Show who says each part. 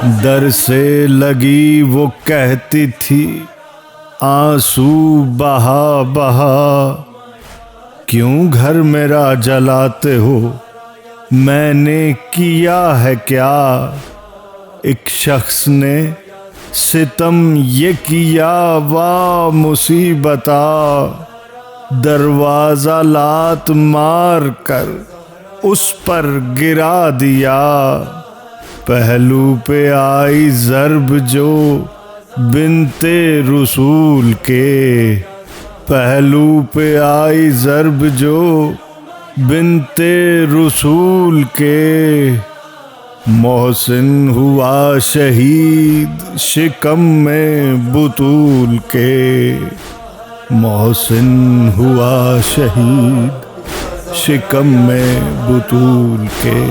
Speaker 1: در سے لگی وہ کہتی تھی آنسو بہا بہا، کیوں گھر میرا جلاتے ہو، میں نے کیا ہے کیا؟ ایک شخص نے ستم یہ کیا وا مصیبتا، دروازہ لات مار کر اس پر گرا دیا، پہلو پہ آئی ضرب جو بنت رسول کے، پہلو پہ آئی ضرب جو بنت رسول کے، محسن ہوا شہید شکم میں بطول کے، محسن ہوا شہید شکم میں بطول کے۔